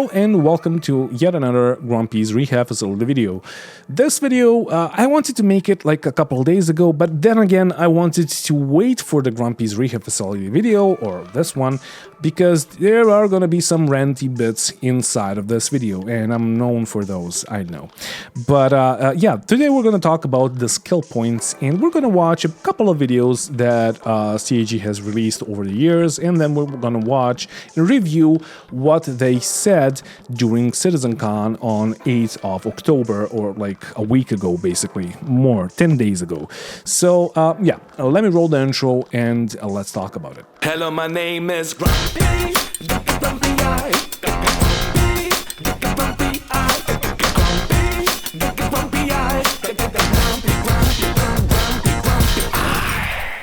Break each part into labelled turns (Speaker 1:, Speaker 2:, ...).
Speaker 1: Hello and welcome to yet another Grumpy's Rehab facility video. This video, I wanted to make it like a couple of days ago, but then again I wanted to wait for the Grumpy's Rehab facility video, or this one, because there are gonna be some ranty bits inside of this video, and I'm known for those, I know. But yeah, today we're gonna talk about the skill points, and we're gonna watch a couple of videos that CAG has released over the years, and then we're gonna watch and review what they said during CitizenCon on 8th of October, or like a week ago, basically, more, 10 days ago. So yeah, let me roll the intro and let's talk about it.
Speaker 2: Hello, my name is Grump.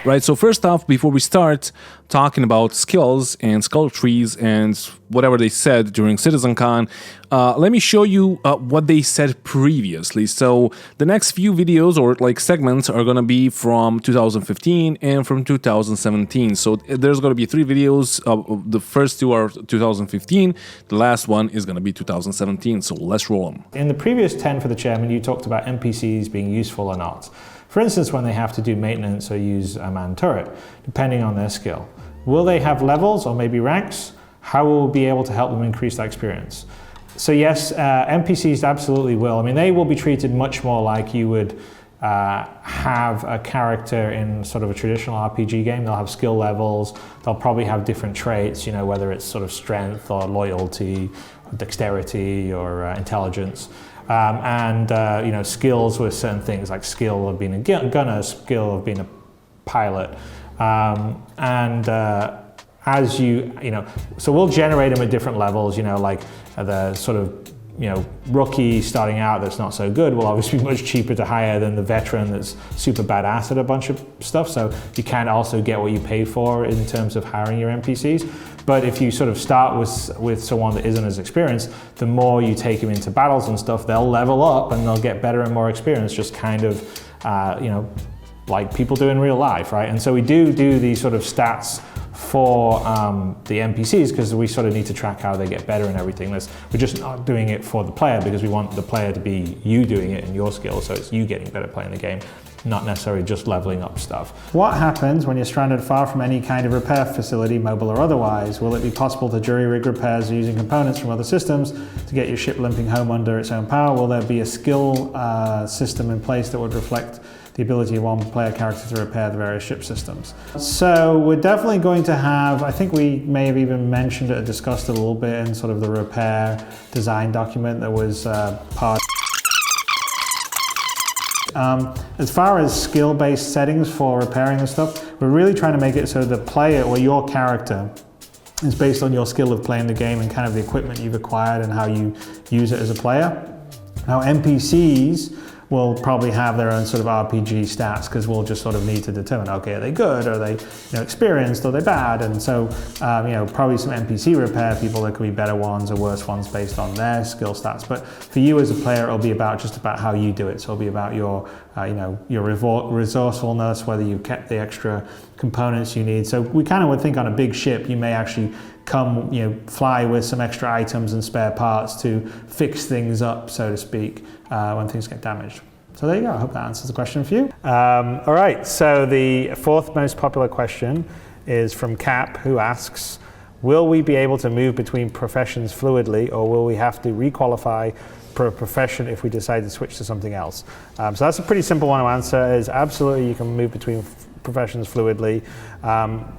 Speaker 1: Right, so first off, before we start talking about skills and skill trees and whatever they said during CitizenCon, let me show you what they said previously. So the next few videos or like segments are gonna be from 2015 and from 2017. So there's gonna be 3 videos. The first 2 are 2015. The last one is gonna be 2017. So let's roll them.
Speaker 3: In the previous 10 for the chairman, you talked about NPCs being useful or not. For instance, when they have to do maintenance or use a manned turret, depending on their skill. Will they have levels or maybe ranks? How will we be able to help them increase that experience? So yes, NPCs absolutely will. I mean, they will be treated much more like you would have a character in sort of a traditional RPG game. They'll have skill levels, they'll probably have different traits, you know, whether it's sort of strength or loyalty, or dexterity or intelligence. You know, skills with certain things like skill of being a gunner, skill of being a pilot, as you know, so we'll generate them at different levels. You know, like the sort of, you know, rookie starting out that's not so good will obviously be much cheaper to hire than the veteran that's super badass at a bunch of stuff. So you can also get what you pay for in terms of hiring your NPCs. But if you sort of start with someone that isn't as experienced, the more you take them into battles and stuff, they'll level up and they'll get better and more experience, just kind of, you know, like people do in real life, right? And so we do these sort of stats for the NPCs because we sort of need to track how they get better and everything. We're just not doing it for the player because we want the player to be you doing it and your skill, so it's you getting better playing the game, not necessarily just leveling up stuff. What happens when you're stranded far from any kind of repair facility, mobile or otherwise? Will it be possible to jury-rig repairs using components from other systems to get your ship limping home under its own power? Will there be a skill system in place that would reflect the ability of one player character to repair the various ship systems? So we're definitely going to have, I think we may have even mentioned it or discussed it a little bit in sort of the repair design document that was part. As far as skill-based settings for repairing and stuff, we're really trying to make it so the player or your character is based on your skill of playing the game and kind of the equipment you've acquired and how you use it as a player. Now NPCs will probably have their own sort of RPG stats because we'll just sort of need to determine, okay, are they good, are they, you know, experienced, are they bad? And so, you know, probably some NPC repair people, there could be better ones or worse ones based on their skill stats. But for you as a player, it'll be about just about how you do it. So it'll be about your, you know, your resourcefulness, whether you've kept the extra components you need. So we kind of would think on a big ship, you may actually come, you know, fly with some extra items and spare parts to fix things up, so to speak, when things get damaged. So there you go, I hope that answers the question for you. All right, so the 4th most popular question is from Cap, who asks, will we be able to move between professions fluidly, or will we have to requalify for a profession if we decide to switch to something else? So that's a pretty simple one to answer, is absolutely you can move between professions fluidly.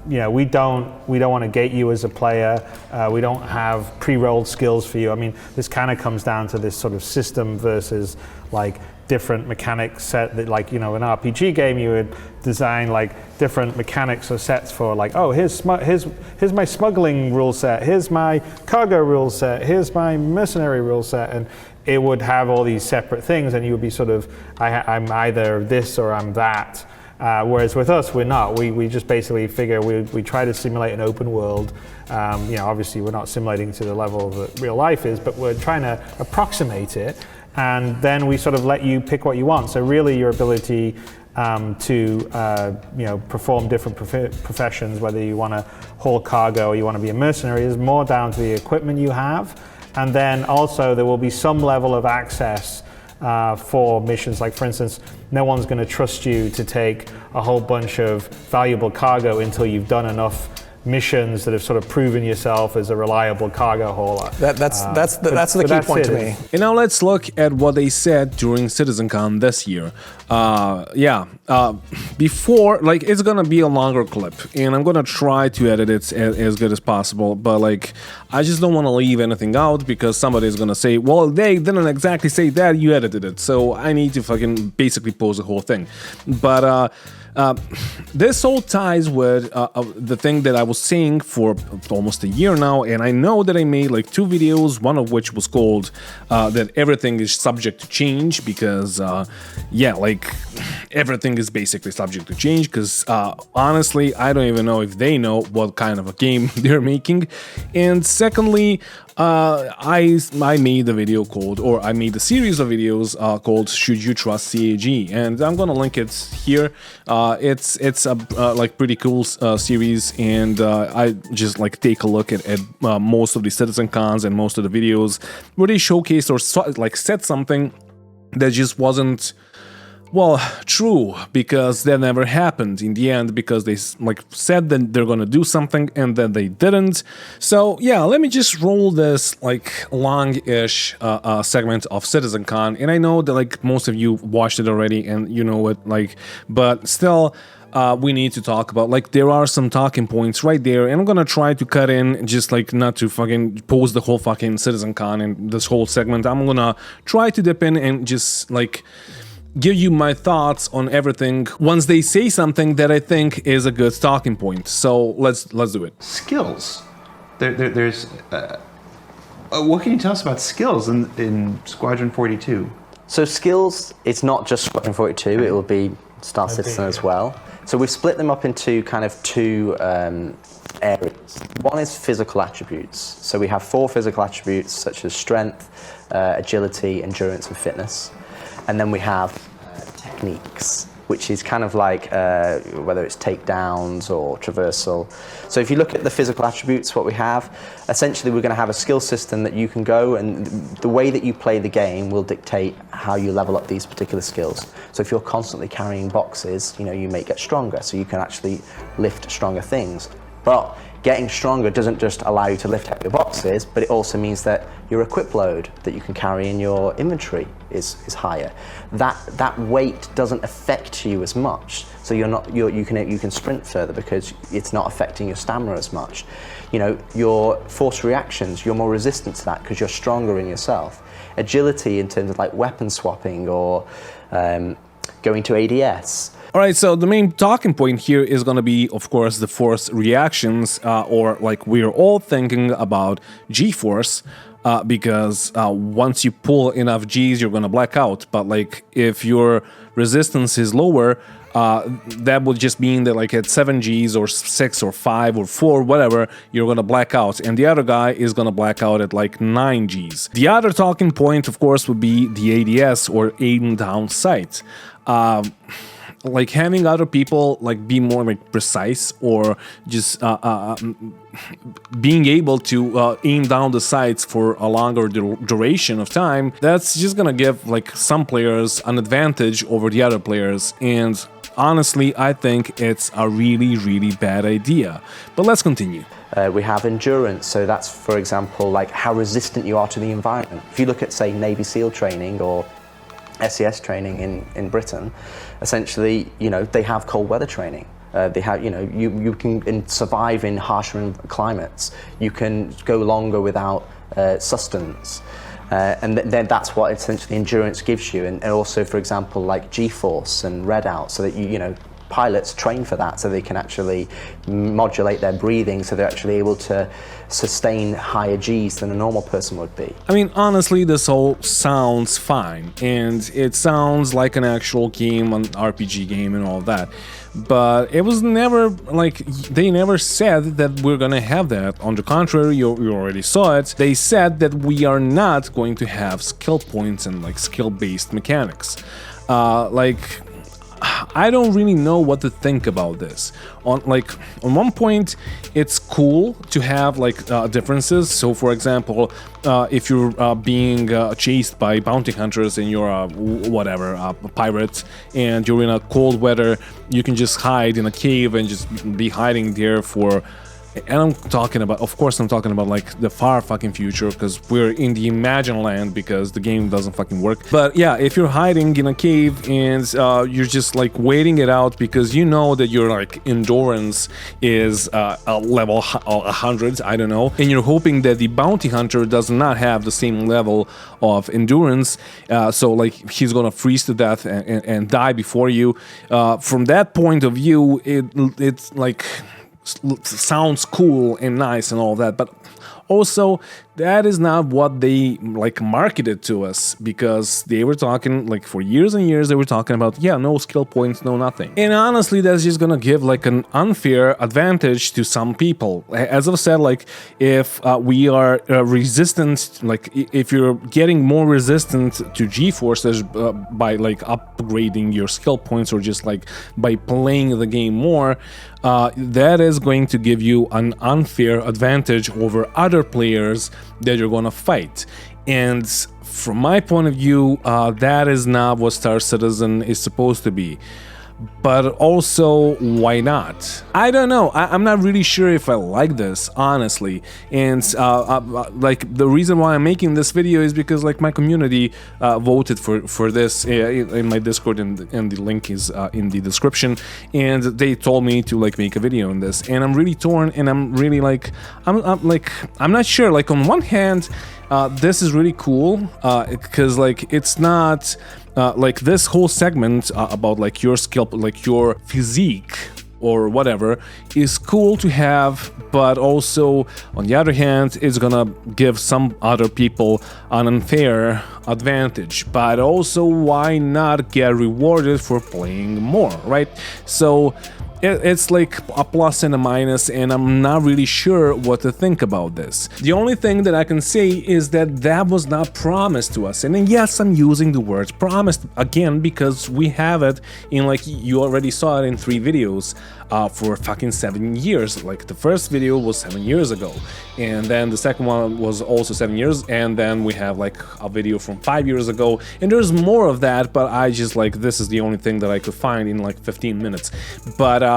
Speaker 3: You know, we don't want to gate you as a player. We don't have pre-rolled skills for you. I mean, this kind of comes down to this sort of system versus like different mechanics set that, like, you know, an RPG game you would design like different mechanics or sets for, like, oh, here's my smuggling rule set, here's my cargo rule set, here's my mercenary rule set, and it would have all these separate things, and you would be sort of, I'm either this or I'm that. Whereas with us, we're not. We just basically figure we try to simulate an open world. You know, obviously we're not simulating to the level that real life is, but we're trying to approximate it. And then we sort of let you pick what you want. So really your ability to you know, perform different professions, whether you want to haul cargo or you want to be a mercenary, is more down to the equipment you have And then also there will be some level of access for missions. Like for instance, no one's going to trust you to take a whole bunch of valuable cargo until you've done enough missions that have sort of proven yourself as a reliable cargo hauler.
Speaker 4: That's the key point to me.
Speaker 1: And now let's look at what they said during CitizenCon this year. Before, like, it's gonna be a longer clip, and I'm gonna try to edit it as good as possible, but like, I just don't want to leave anything out because somebody's gonna say, well, they didn't exactly say that, you edited it, so I need to fucking basically pose the whole thing. But this all ties with the thing that I was saying for almost a year now, and I know that I made like 2 videos, one of which was called that everything is subject to change, because like everything is basically subject to change, because honestly I don't even know if they know what kind of a game they're making. And secondly, I made a video called, or I made a series of videos called "Should You Trust CAG?" and I'm gonna link it here. It's a like pretty cool series, and I just like take a look at most of the CitizenCons and most of the videos where they showcased or like said something that just wasn't, well, true, because that never happened in the end, because they like said that they're gonna do something and then they didn't. So yeah, let me just roll this like long-ish segment of CitizenCon, and I know that like most of you watched it already and you know it, like, but still we need to talk about, like, there are some talking points right there, and I'm gonna try to cut in, just like not to fucking pose the whole fucking CitizenCon and this whole segment. I'm gonna try to dip in and just like give you my thoughts on everything once they say something that I think is a good talking point. So let's do it.
Speaker 5: Skills. There's what can you tell us about skills in Squadron 42?
Speaker 6: So skills, it's not just Squadron 42, it will be Star Citizen as well. So we've split them up into kind of 2 areas. One is physical attributes. So we have 4 physical attributes such as strength, agility, endurance, and fitness. And then we have techniques, which is kind of like whether it's takedowns or traversal. So if you look at the physical attributes, what we have, essentially we're going to have a skill system that you can go, and the way that you play the game will dictate how you level up these particular skills. So if you're constantly carrying boxes, you know, you may get stronger, so you can actually lift stronger things. But getting stronger doesn't just allow you to lift heavier boxes, but it also means that your equip load that you can carry in your inventory is higher. That weight doesn't affect you as much, so you can sprint further because it's not affecting your stamina as much. You know, your force reactions, you're more resistant to that because you're stronger in yourself. Agility in terms of like weapon swapping or going to ADS.
Speaker 1: All right, so the main talking point here is going to be, of course, the force reactions, or like we're all thinking about G-force, because once you pull enough Gs, you're going to black out. But like if your resistance is lower, that would just mean that like at 7 Gs or 6 or 5 or 4, whatever, you're going to black out. And the other guy is going to black out at like 9 Gs. The other talking point, of course, would be the ADS, or aim down sight. Like having other people like be more like precise, or just being able to aim down the sights for a longer duration of time, that's just gonna give like some players an advantage over the other players, and honestly I think it's a really bad idea. But let's continue.
Speaker 6: We have endurance, so that's, for example, like how resistant you are to the environment. If you look at, say, Navy SEAL training or SES training in Britain, essentially, you know, they have cold weather training. They have, you know, you can survive in harsher climates. You can go longer without sustenance. And then that's what essentially endurance gives you. And also, for example, like G-force and readout, so that you know, pilots train for that, so they can actually modulate their breathing, so they're actually able to sustain higher Gs than a normal person would be.
Speaker 1: I mean, honestly, this all sounds fine, and it sounds like an actual game, an RPG game and all that. But it was never, like, they never said that we're gonna have that. On the contrary, you already saw it. They said that we are not going to have skill points and, like, skill-based mechanics. I don't really know what to think about this. On one point, it's cool to have like differences. So, for example, if you're being chased by bounty hunters and you're a pirate, and you're in a cold weather, you can just hide in a cave and just be hiding there for. And I'm talking about like the far fucking future, because we're in the Imagine land because the game doesn't fucking work. But yeah, if you're hiding in a cave and you're just like waiting it out because you know that your like endurance is a level 100, I don't know, and you're hoping that the bounty hunter does not have the same level of endurance, so like he's gonna freeze to death and die before you. From that point of view, it's like sounds cool and nice and all that, but also that is not what they like marketed to us, because they were talking like for years and years they were talking about no skill points, no nothing. And honestly, that's just gonna give like an unfair advantage to some people. As I've said, like if we are resistant, like if you're getting more resistant to G-forces by like upgrading your skill points or just like by playing the game more, that is going to give you an unfair advantage over other players that you're gonna fight. And from my point of view, that is not what Star Citizen is supposed to be. But also, why not? I don't know. I'm not really sure if I like this, honestly. And like the reason why I'm making this video is because like my community voted for this in my Discord, and the link is in the description. And they told me to like make a video on this, and I'm really torn, and I'm really like I'm not sure. Like on one hand, this is really cool because like it's not. Like this whole segment about like your skill, like your physique or whatever is cool to have, but also on the other hand it's gonna give some other people an unfair advantage. But also, why not get rewarded for playing more, right? So it's like a plus and a minus, and I'm not really sure what to think about this. The only thing that I can say is that was not promised to us. And then, yes, I'm using the word promised again because we have it in, like, you already saw it in 3 videos for fucking 7 years. Like, the first video was 7 years ago, and then the second one was also 7 years, and then we have like a video from 5 years ago, and there's more of that, but I just like, this is the only thing that I could find in like 15 minutes. But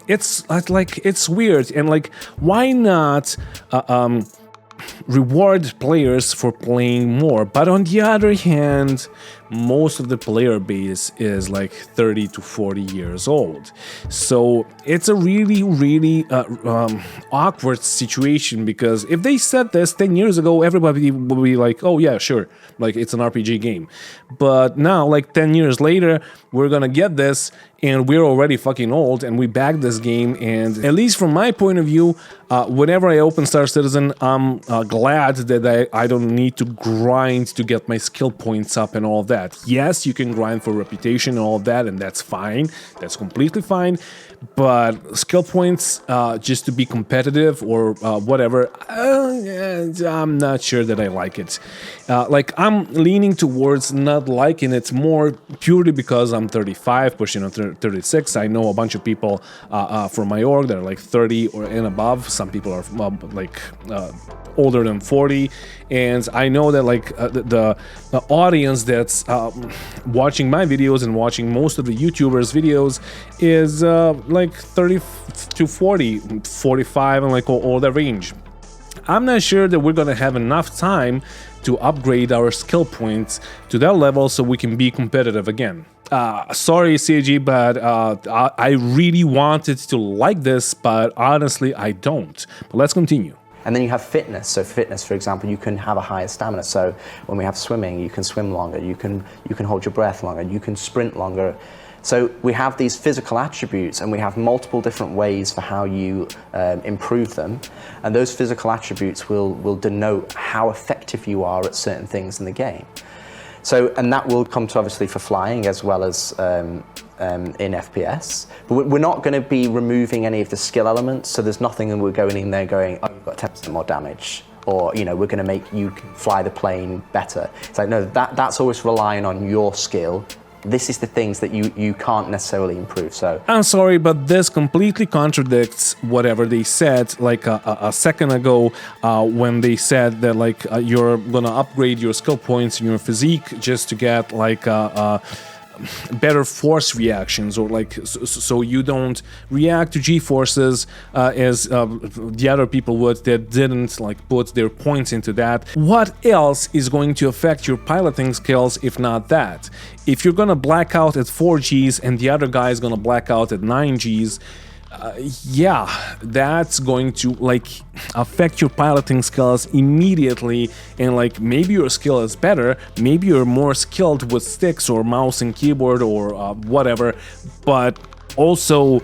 Speaker 1: it's like, it's weird, and like, why not reward players for playing more? But on the other hand, most of the player base is like 30 to 40 years old, so it's a really awkward situation, because if they said this 10 years ago, everybody would be like, oh yeah, sure, like it's an RPG game. But now, like 10 years later, we're gonna get this, and we're already fucking old, and we back this game. And at least from my point of view, whenever I open Star Citizen, I'm glad that I don't need to grind to get my skill points up and all that. Yes, you can grind for reputation and all that, and that's fine. That's completely fine. But skill points, just to be competitive or whatever, I'm not sure that I like it. Like, I'm leaning towards not liking it more purely because I'm 35, pushing on 36. I know a bunch of people from my org that are like 30 or and above. Some people are like older than 40, and I know that like the audience that's watching my videos and watching most of the YouTubers' videos is like 30 to 40, 45, and like all that range. I'm not sure that we're gonna have enough time to upgrade our skill points to that level so we can be competitive again. Sorry, CG, but I really wanted to like this, but honestly, I don't. But let's continue.
Speaker 6: And then you have fitness. So fitness, for example, you can have a higher stamina. So when we have swimming, you can swim longer, you can hold your breath longer, you can sprint longer. So we have these physical attributes, and we have multiple different ways for how you improve them. And those physical attributes will denote how effective you are at certain things in the game. So, and that will come to obviously for flying as well as in FPS. But we're not going to be removing any of the skill elements. So there's nothing that we're going in there going, oh, you've got 10% more damage, or, you know, we're going to make you fly the plane better. It's like, no, that's always relying on your skill this is the things that you can't necessarily improve. So
Speaker 1: I'm sorry, but this completely contradicts whatever they said like a second ago when they said that like you're gonna upgrade your skill points in your physique just to get like better force reactions, or like so you don't react to G-forces as the other people would that didn't like put their points into that. What else is going to affect your piloting skills if not that? If you're gonna black out at 4 Gs and the other guy is gonna black out at 9 Gs, yeah, that's going to like affect your piloting skills immediately, and like maybe your skill is better, maybe you're more skilled with sticks or mouse and keyboard or whatever, but also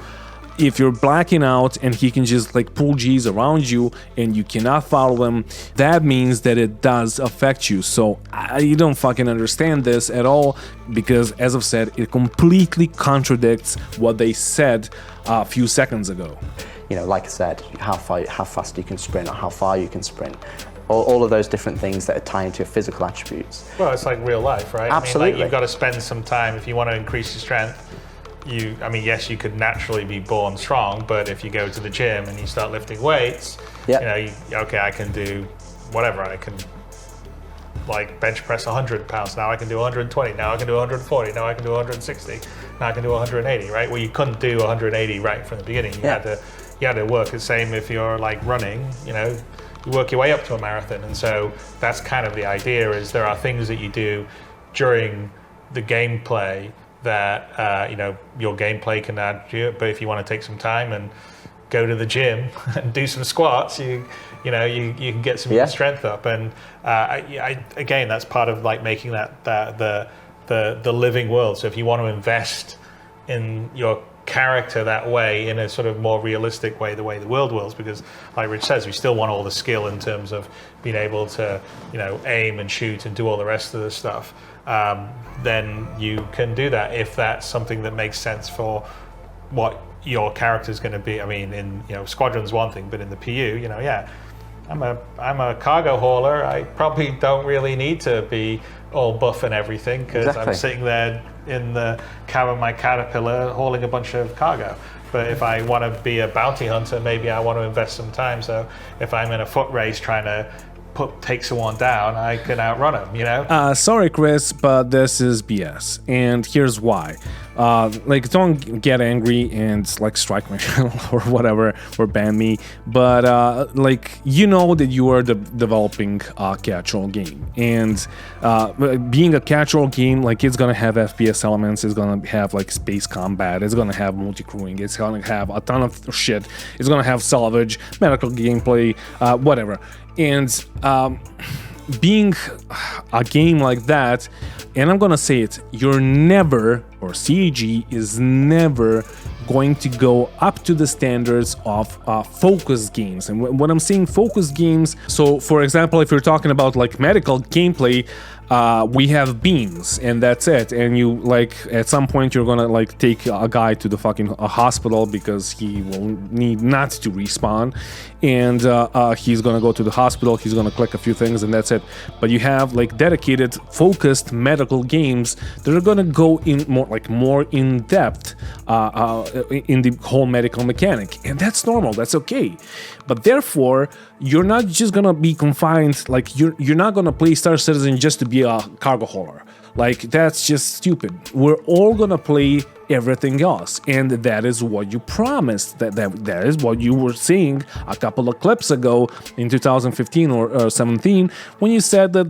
Speaker 1: if you're blacking out and he can just like pull G's around you and you cannot follow him, that means that it does affect you. So I don't fucking understand this at all, because as I've said, it completely contradicts what they said a few seconds ago.
Speaker 6: you know, like I said, how fast you can sprint or how far you can sprint. All of those different things that are tied into your physical attributes.
Speaker 3: Well, it's like real life, right?
Speaker 6: Absolutely.
Speaker 3: I mean, like, you've got to spend some time if you want to increase your strength. Yes, you could naturally be born strong, but if you go to the gym and you start lifting weights, okay, I can do whatever. I can like bench press 100 pounds. Now I can do 120. Now I can do 140. Now I can do 160. Now I can do 180. Right? Well, you couldn't do 180 right from the beginning. You had to work. The same if you're like running. You know, you work your way up to a marathon, and so that's kind of the idea. Is there are things that you do during the gameplay that your gameplay can add to it, but if you want to take some time and go to the gym and do some squats, you can get some strength up, and again, that's part of like making that the living world. So if you want to invest in your character that way, in a sort of more realistic way, the way the world works, because like Rich says, we still want all the skill in terms of being able to aim and shoot and do all the rest of the stuff. Then you can do that if that's something that makes sense for what your character is going to be. I mean, in Squadron's one thing, but in the PU, I'm a cargo hauler. I probably don't really need to be all buff and everything, because I'm sitting there in the cab of my Caterpillar hauling a bunch of cargo. But if I want to be a bounty hunter, maybe I want to invest some time. So if I'm in a foot race trying to take someone down, I can outrun him,
Speaker 1: Sorry, Chris, but this is BS, and here's why. Don't get angry and strike my channel or whatever, or ban me, but that you are developing a casual game, and being a casual game, it's gonna have FPS elements, it's gonna have space combat, it's gonna have multi-crewing, it's gonna have a ton of shit, it's gonna have salvage, medical gameplay, whatever. And being a game like that, and I'm gonna say it, you're never, or CAG is never going to go up to the standards of focus games. And when I'm saying focus games, so for example, if you're talking about medical gameplay, we have beams and that's it, and you at some point you're gonna take a guy to the fucking hospital because he will need not to respawn, and he's gonna go to the hospital, he's gonna click a few things and that's it. But you have dedicated focused medical games that are gonna go in more in depth in the whole medical mechanic, and that's normal, that's okay. But therefore, you're not just gonna be confined, you're not gonna play Star Citizen just to be a cargo hauler. That's just stupid. We're all gonna play everything else, and that is what you promised. That is what you were saying a couple of clips ago in 2015 or 17, when you said that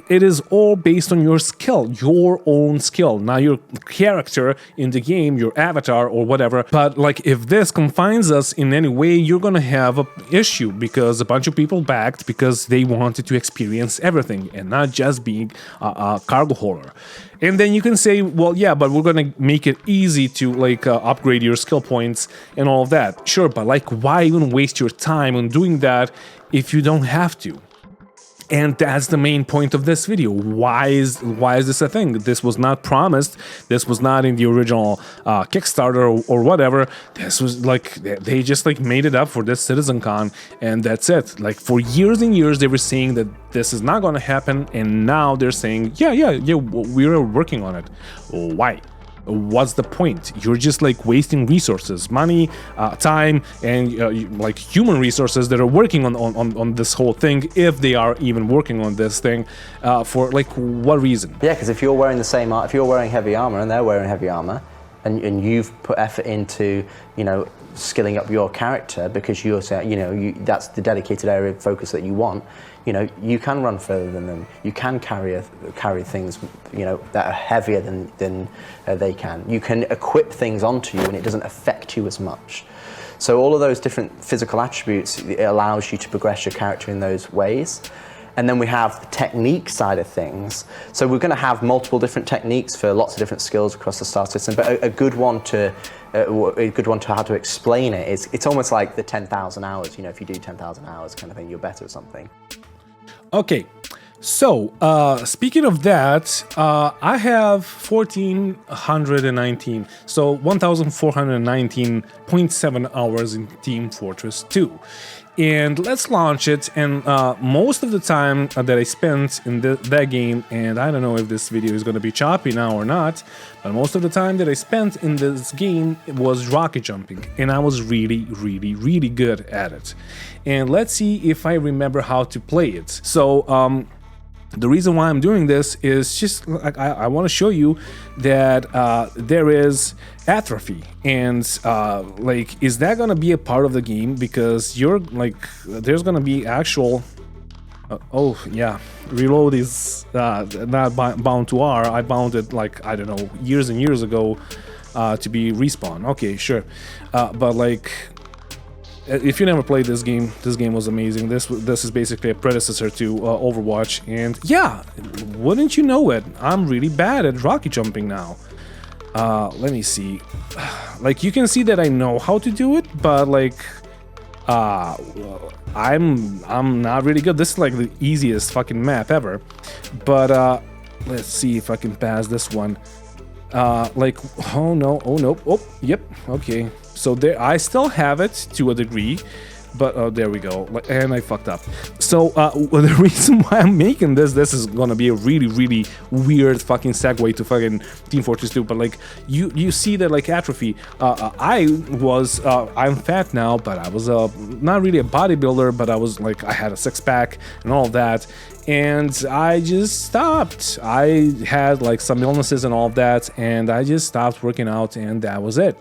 Speaker 1: it is all based on your skill, your own skill, not your character in the game, your avatar or whatever. But if this confines us in any way, you're gonna have an issue, because a bunch of people backed because they wanted to experience everything and not just being a cargo hauler. And then you can say, well, yeah, but we're gonna make it easy to upgrade your skill points and all of that. Sure, but why even waste your time on doing that if you don't have to? And that's the main point of this video. Why is this a thing? This was not promised. This was not in the original Kickstarter or whatever. This was like, they just like made it up for this CitizenCon, and that's it. Like for years and years they were saying that this is not going to happen, and now they're saying, yeah, we're working on it. Why? What's the point? You're just like wasting resources, money, time, and like human resources that are working on this whole thing, if they are even working on this thing, for like what reason?
Speaker 6: Yeah, because if you're wearing the same, if you're wearing heavy armor and they're wearing heavy armor, and you've put effort into, you know, skilling up your character because you're saying, you know, that's the dedicated area of focus that you want. You know, you can run further than them. You can carry things, you know, that are heavier than they can. You can equip things onto you, and it doesn't affect you as much. So all of those different physical attributes, it allows you to progress your character in those ways. And then we have the technique side of things. So we're going to have multiple different techniques for lots of different skills across the star system. But a good one to how to explain it is, it's almost like the 10,000 hours. You know, if you do 10,000 hours kind of thing, you're better at something.
Speaker 1: Okay, so speaking of that, I have 1,419, so 1,419.7 hours in Team Fortress 2. And let's launch it, and most of the time that I spent in that game, and I don't know if this video is going to be choppy now or not, but most of the time that I spent in this game was rocket jumping, and I was really good at it. And let's see if I remember how to play it. So the reason why I'm doing this is just like I want to show you that there is atrophy, and like, is that gonna be a part of the game? Because you're like, there's gonna be actual oh yeah, reload is not bound to R. I bound it like, I don't know, years and years ago to be respawn. Okay, sure, but like, if you never played this game was amazing. This is basically a predecessor to Overwatch, and yeah, wouldn't you know it, I'm really bad at rocket jumping now. Let me see. Like, you can see that I know how to do it, but like, I'm not really good. This is like the easiest fucking map ever. But let's see if I can pass this one. Like, oh no, oh yep, okay. So there, I still have it to a degree, but there we go, and I fucked up. So the reason why I'm making this is gonna be a really weird fucking segue to fucking Team Fortress 2, but like, you see that like atrophy, I'm fat now, but I was not really a bodybuilder, but I was like, I had a six-pack and all of that, and I just stopped. I had like some illnesses and all of that, and I just stopped working out, and that was it.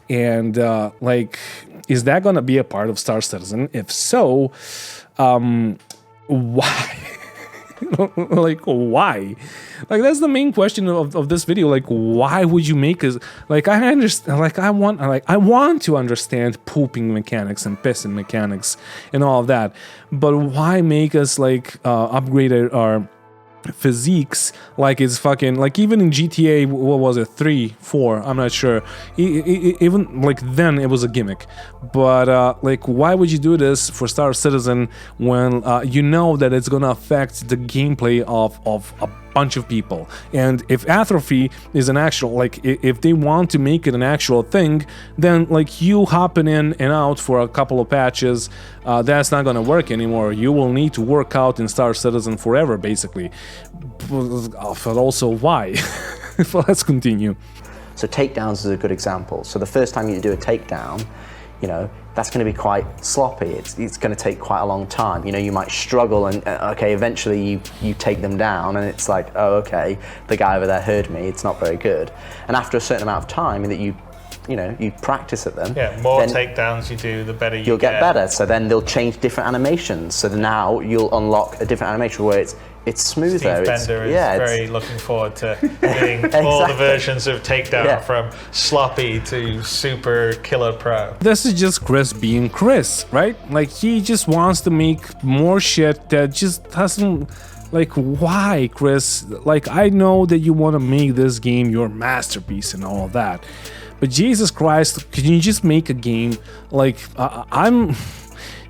Speaker 1: And like, is that gonna be a part of Star Citizen? If so, why? Like, why? Like, that's the main question of this video. Like, why would you make us, like, I understand, like, I want to understand pooping mechanics and pissing mechanics and all of that, but why make us like upgrade our physiques like it's fucking, like, even in GTA, what was it, 3, 4, I'm not sure, even like then it was a gimmick, but like, why would you do this for Star Citizen when you know that it's gonna affect the gameplay of a bunch of people? And if atrophy is an actual, like, if they want to make it an actual thing, then like, you hopping in and out for a couple of patches, that's not gonna work anymore. You will need to work out in Star Citizen forever, basically. But also, why? Let's continue.
Speaker 6: So takedowns is a good example. So the first time you do a takedown, you know, that's going to be quite sloppy. It's going to take quite a long time. You know, you might struggle, and okay, eventually you take them down, and it's like, oh, okay, the guy over there heard me. It's not very good. And after a certain amount of time that you practice at them.
Speaker 3: Yeah, more takedowns you do, the better
Speaker 6: you'll get better. So then they'll change different animations. So now you'll unlock a different animation where it's smoother.
Speaker 3: Steve Bender is very looking forward to getting
Speaker 6: exactly.
Speaker 3: all the versions of takedown, from sloppy to super killer pro.
Speaker 1: This is just Chris being Chris, right? Like, he just wants to make more shit that just doesn't, like, why, Chris? Like, I know that you want to make this game your masterpiece and all of that, but Jesus Christ, can you just make a game? Like,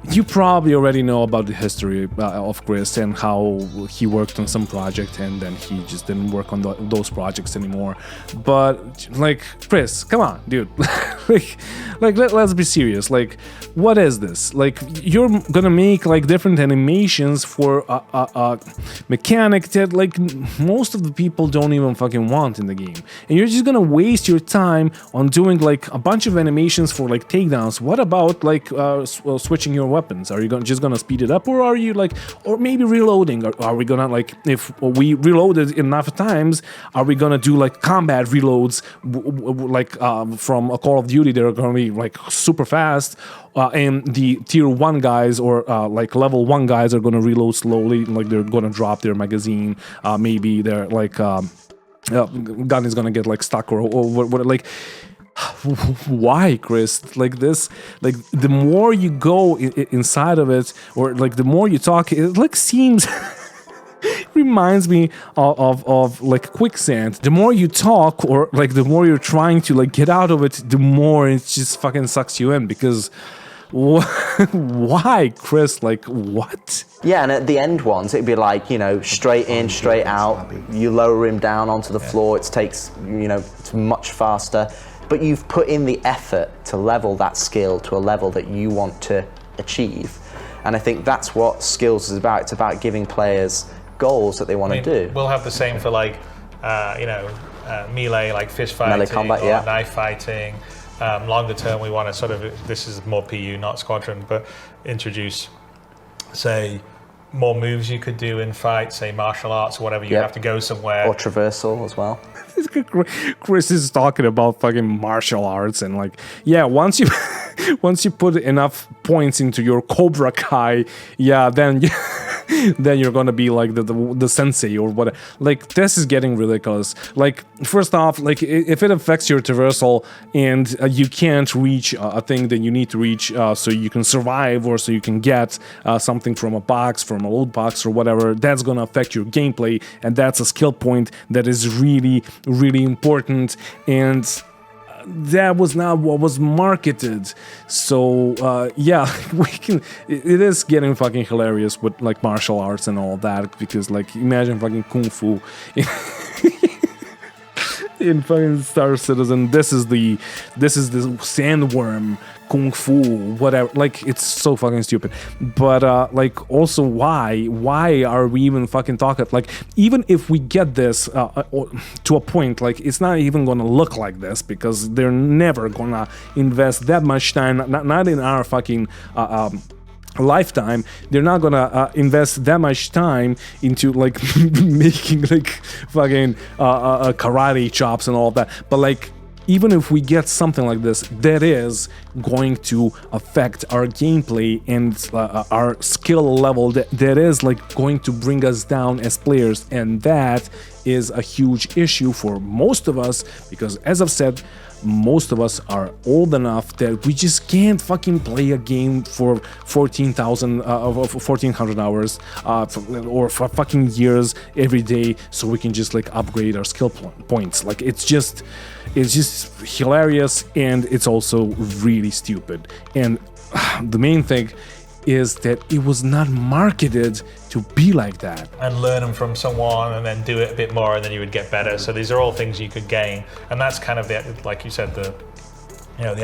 Speaker 1: you probably already know about the history of Chris and how he worked on some project and then he just didn't work on those projects anymore. But like, Chris, come on, dude. let's be serious. Like, what is this? Like, you're gonna make like different animations for a mechanic that like most of the people don't even fucking want in the game, and you're just gonna waste your time on doing like a bunch of animations for like takedowns. What about like switching your weapons? Are you just gonna speed it up, or are you like, or maybe reloading? Or are we gonna like, if we reloaded enough times, are we gonna do like combat reloads like from a Call of Duty? They're gonna be like super fast. And the tier 1 guys or like level 1 guys are gonna reload slowly, like they're gonna drop their magazine. Maybe they're like gun is gonna get like stuck or what like. Why, Chris? Like this, like the more you go inside of it, or like the more you talk, it like seems. Reminds me of like quicksand. The more you talk, or like the more you're trying to like get out of it, the more it just fucking sucks you in. Because why, Chris? Like, what?
Speaker 6: Yeah, and at the end ones, it'd be like, you know, straight in, straight out. You lower him down onto the floor. It takes, you know, it's much faster. But you've put in the effort to level that skill to a level that you want to achieve. And I think that's what skills is about. It's about giving players goals that they want to do.
Speaker 4: We'll have the same for like, melee, like fist fighting,
Speaker 6: melee combat,
Speaker 4: or knife fighting. Longer term, we want to sort of, this is more PU, not squadron, but introduce, say, more moves you could do in fight, say martial arts or whatever. You have to go somewhere.
Speaker 6: Or traversal as well.
Speaker 1: Chris is talking about fucking martial arts and like, yeah, once you put enough points into your Cobra Kai, yeah, then you're gonna be like the sensei or whatever. Like, this is getting ridiculous. Like, first off, like if it affects your traversal and you can't reach a thing that you need to reach so you can survive or so you can get something from a box, from a loot box or whatever, that's gonna affect your gameplay, and that's a skill point that is really, really important, and that was not what was marketed. So yeah, it is getting fucking hilarious with like martial arts and all that, because like imagine fucking kung fu in fucking Star Citizen. This is the sandworm kung fu, whatever. Like, it's so fucking stupid. But like, also, why are we even fucking talking? Like, even if we get this to a point, like, it's not even gonna look like this, because they're never gonna invest that much time, not in our fucking lifetime. They're not gonna invest that much time into like making like fucking karate chops and all that. But like, even if we get something like this, that is going to affect our gameplay and our skill level, that is like going to bring us down as players, and that is a huge issue for most of us, because as I've said, most of us are old enough that we just can't fucking play a game for 1400 hours or for fucking years every day, so we can just like upgrade our skill points. Like, it's just hilarious, and it's also really stupid. And the main thing is that it was not marketed to be like that.
Speaker 4: And learn them from someone and then do it a bit more, and then you would get better. So these are all things you could gain. And that's kind of the, like you said, the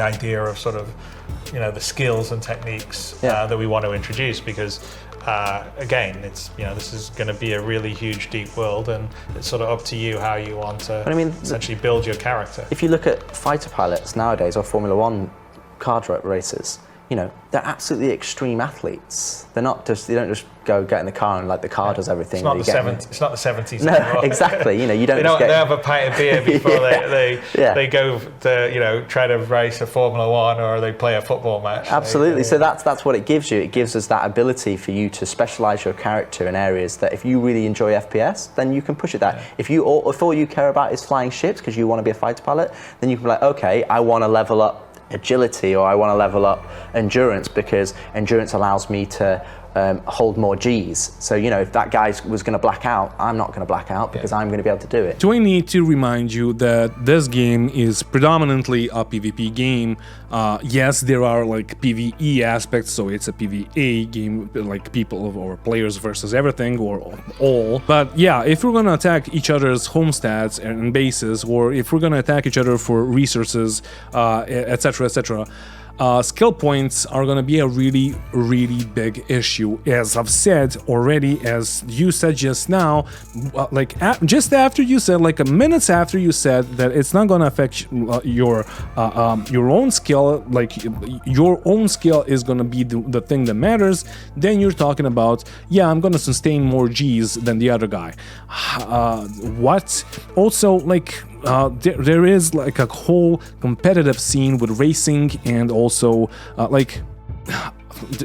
Speaker 4: idea of sort of, the skills and techniques that we want to introduce, because again, it's, this is going to be a really huge, deep world, and it's sort of up to you how you want to essentially build your character.
Speaker 6: If you look at fighter pilots nowadays, or Formula One car races, they're absolutely extreme athletes. They don't just go get in the car and like the car does everything.
Speaker 4: It's not the 70s.
Speaker 6: No, exactly. You don't.
Speaker 4: They have a pint of beer before they go to try to race a Formula One, or they play a football match.
Speaker 6: Absolutely. So that's what it gives you. It gives us that ability for you to specialize your character in areas that, if you really enjoy FPS, then you can push it there. If all you care about is flying ships because you want to be a fighter pilot, then you can be like, okay, I want to level up agility, or I want to level up endurance, because endurance allows me to hold more Gs. So, you know, if that guy was going to black out, I'm not going to black out because I'm going to be able to do it.
Speaker 1: Do I need to remind you that this game is predominantly a PvP game? Yes, there are like PvE aspects, so it's a PvA game, like people or players versus everything or all. But yeah, if we're gonna attack each other's homesteads and bases, or if we're gonna attack each other for resources, etc., etc., skill points are going to be a really, really big issue. As I've said already, as you said just now, just after you said, like a minutes after you said that it's not going to affect your own skill, like your own skill is going to be the thing that matters, then you're talking about, yeah, I'm going to sustain more Gs than the other guy. What? Also, like, there is like a whole competitive scene with racing, and also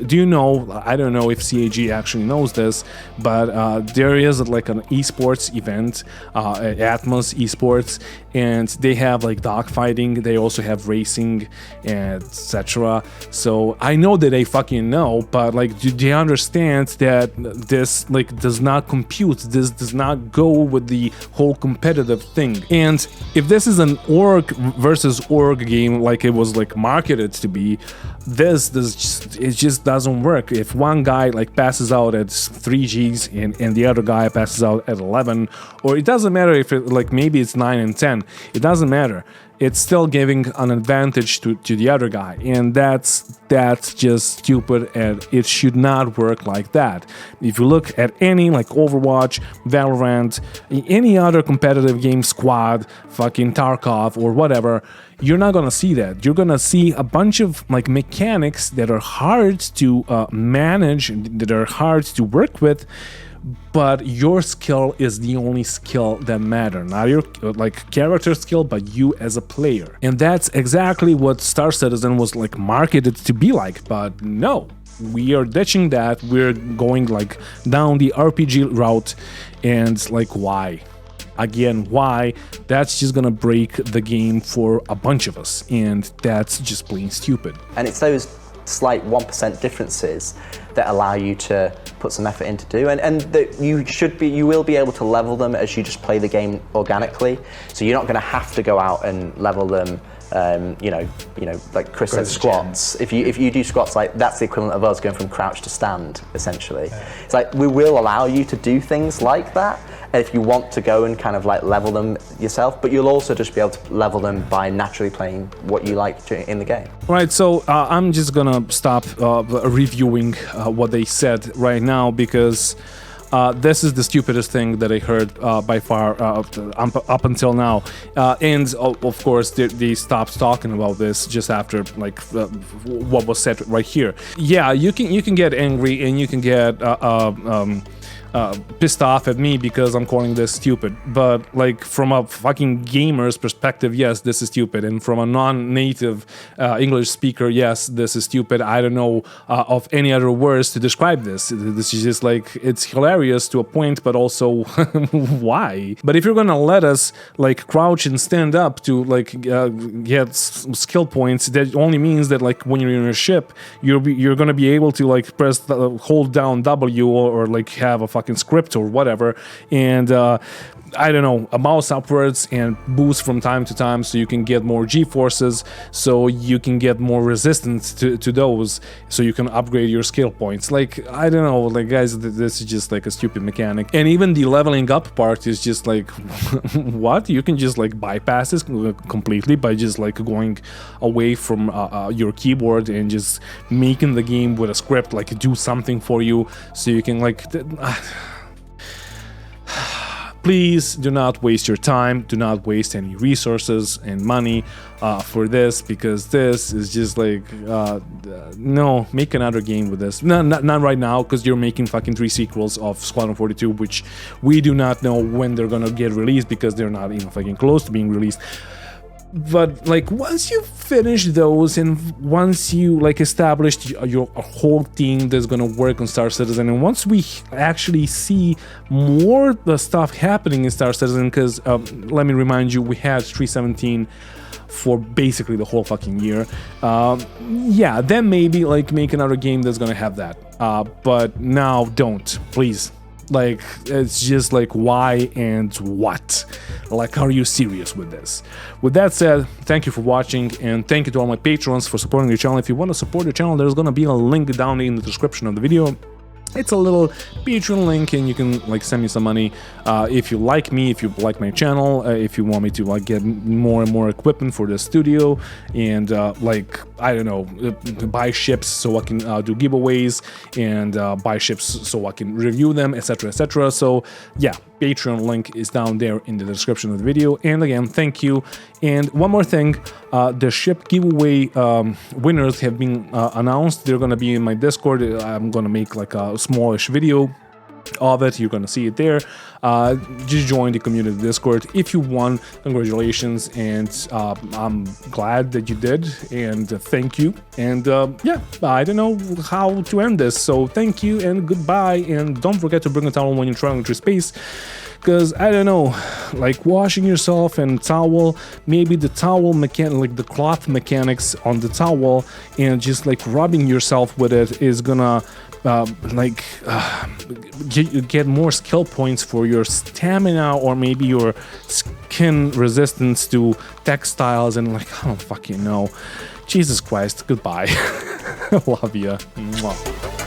Speaker 1: do you know, I don't know if CAG actually knows this, but there is like an esports event, Atmos Esports, and they have like dogfighting, they also have racing, etc. So I know that they fucking know, but like, do they understand that this like does not compute, this does not go with the whole competitive thing? And if this is an org versus org game like it was like marketed to be, it just doesn't work. If one guy like passes out at 3 Gs and the other guy passes out at 11, or it doesn't matter if it like maybe it's 9 and 10, it doesn't matter. It's still giving an advantage to the other guy, and that's just stupid, and it should not work like that. If you look at any like Overwatch, Valorant, any other competitive game, Squad, fucking Tarkov or whatever, you're not gonna see that. You're gonna see a bunch of like mechanics that are hard to manage, that are hard to work with, but your skill is the only skill that matter, not your like character skill, but you as a player. And that's exactly what Star Citizen was like marketed to be like, but no, we are ditching that. We're going like down the RPG route, and like, why? Again, why? That's just gonna break the game for a bunch of us, and that's just plain stupid.
Speaker 6: And it's those slight 1% differences that allow you to put some effort into do, and that you will be able to level them as you just play the game organically. So you're not going to have to go out and level them. You know, like Chris said, squats. If you do squats, like that's the equivalent of us going from crouch to stand, essentially. Yeah. It's like we will allow you to do things like that if you want to go and kind of like level them yourself, but you'll also just be able to level them by naturally playing what you like to in the game.
Speaker 1: Right, so I'm just gonna stop reviewing what they said right now, because this is the stupidest thing that I heard by far up until now, and of course they stopped talking about this just after like what was said right here. Yeah, you can get angry and you can get pissed off at me because I'm calling this stupid, but like from a fucking gamer's perspective, yes, this is stupid, and from a non-native English speaker, yes, this is stupid. I don't know of any other words to describe this. This is just like, it's hilarious to a point, but also why? But if you're gonna let us like crouch and stand up to like get skill points, that only means that like when you're in a ship, you're gonna be able to like press hold down W or like have a fucking script or whatever, and I don't know, a mouse upwards and boost from time to time so you can get more G-forces, so you can get more resistance to those, so you can upgrade your skill points. Like, I don't know, like guys, this is just like a stupid mechanic. And even the leveling up part is just like, what? You can just like bypass this completely by just like going away from your keyboard and just making the game with a script like do something for you, so you can like please do not waste your time, do not waste any resources and money for this, because this is just like, no, make another game with this. No, not right now, because you're making fucking 3 sequels of Squadron 42, which we do not know when they're gonna get released, because they're not even fucking close to being released. But like once you finish those, and once you like established your whole team that's gonna work on Star Citizen, and once we actually see more stuff happening in Star Citizen, because let me remind you, we had 317 for basically the whole fucking year. Yeah, then maybe like make another game that's gonna have that. but now don't, please. Like, it's just like, why and what? Like, are you serious with this? With that said, thank you for watching, and thank you to all my patrons for supporting the channel. If you want to support the channel, there's gonna be a link down in the description of the video. It's a little Patreon link, and you can like send me some money if you like me, if you like my channel, if you want me to like get more and more equipment for the studio, and like, I don't know, buy ships so I can do giveaways, and buy ships so I can review them, etc, etc. So yeah, Patreon link is down there in the description of the video. And again, thank you. And one more thing, the ship giveaway winners have been announced. They're gonna be in my Discord. I'm gonna make like a smallish video of it. You're gonna see it there. Just join the community Discord if you won. Congratulations, and I'm glad that you did, and thank you. And yeah, I don't know how to end this, so thank you and goodbye. And don't forget to bring a towel when you're traveling through space, because I don't know, like washing yourself and towel, maybe the towel like the cloth mechanics on the towel, and just like rubbing yourself with it is gonna get more skill points for your stamina, or maybe your skin resistance to textiles, and like, I don't fucking know. Jesus Christ, goodbye. Love ya. Mwah.